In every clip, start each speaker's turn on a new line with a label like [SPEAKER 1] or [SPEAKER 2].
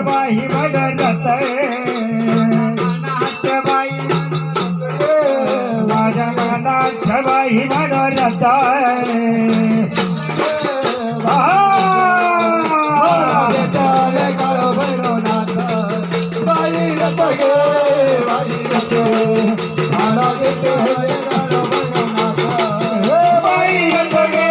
[SPEAKER 1] बाई बदलत बाई माझ्या मनात बाई बदलत काळो भैरवनाथ बाई रथ गे बाई रथ मला देते काळो भैरवनाथ हे बाई रथ गे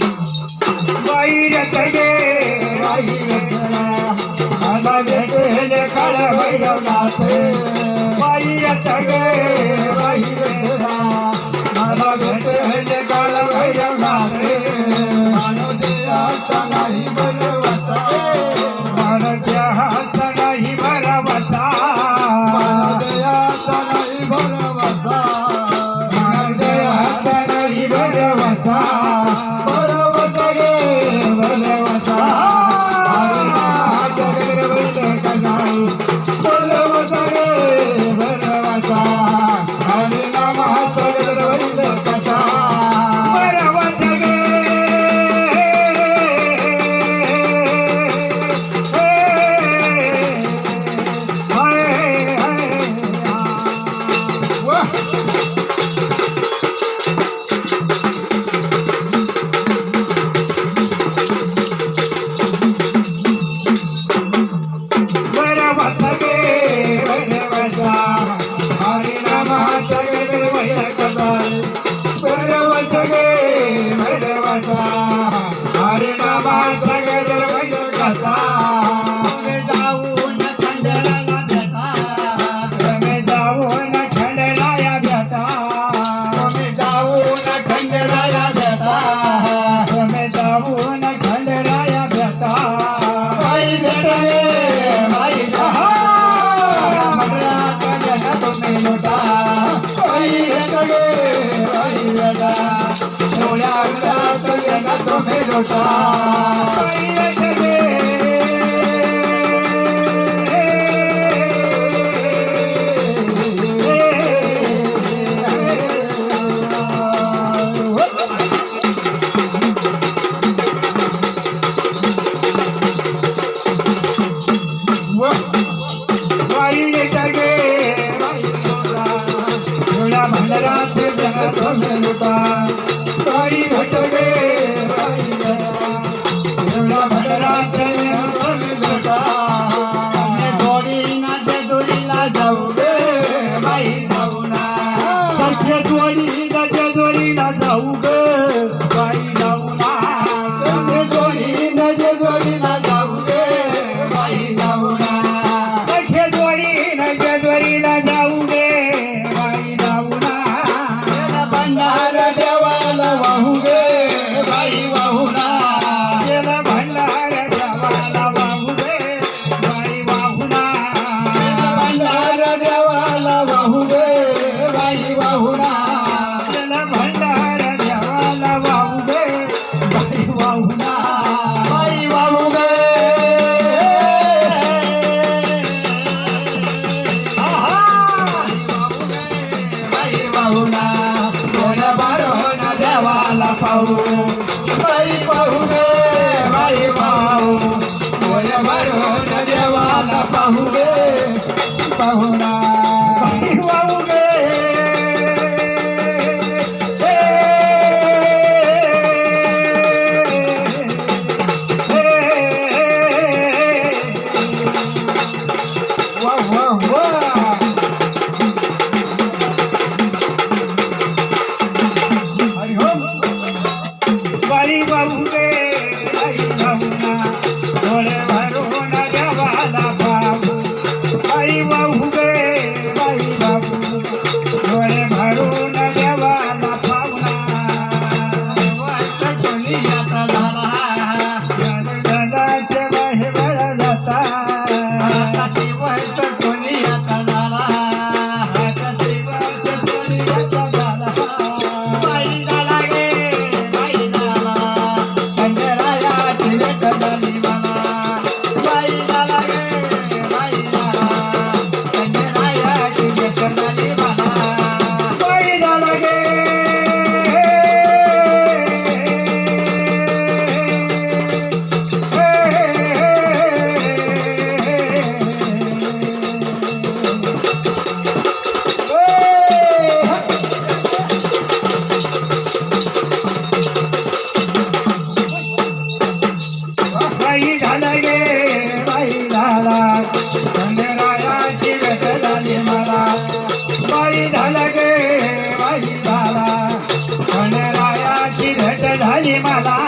[SPEAKER 1] बाई रथ गे बाई रथला मला देते काळो भैरवनाथ बाई रथ गे बाई रथला मला देते काळो भैरवनाथ मानवच्या हात नाही बलवता मानवच्या हात नाही बलवता मानवच्या हात नाही बलवता मानवच्या हात नाही बलवता बलवता गे बलवता बलवता गे बलवता हरे नाम हात बलवता बलवता गे हरे नामा सगळ कथा जाऊन खंडराया भेटा तुम्ही जाऊन खंडराया भेटा तुम्ही जाऊन खंडराया भेटा तुम्ही जाऊन खंडराया भेटा बाई भेटले बाई तुम्ही लोटा बाई भेटले बाई भेटा तुम्ही लोटा भंडारात तुम्ही लोटा बाई भेटले बाई एवढा भंडारात तुम्ही लोटा जोडी ना जेजुरीला जाऊ गे बाई जाऊ ना जोडीला जाऊ गे बाई जाऊ ना जोडी ना जेजुरीला जाऊ गे बाई जाऊ ना जोडीला जाऊ गे बाई जाऊ ना भंडार देवाला वाहू गे बाई वाहू ना भंडार देवाला वाहू गे बाई वाहू ना भंडार देवाला वाहू गे बाई वाहू ना भंडार देवाला वाहू गे बाई वाहू ना बाई वाहू गे मला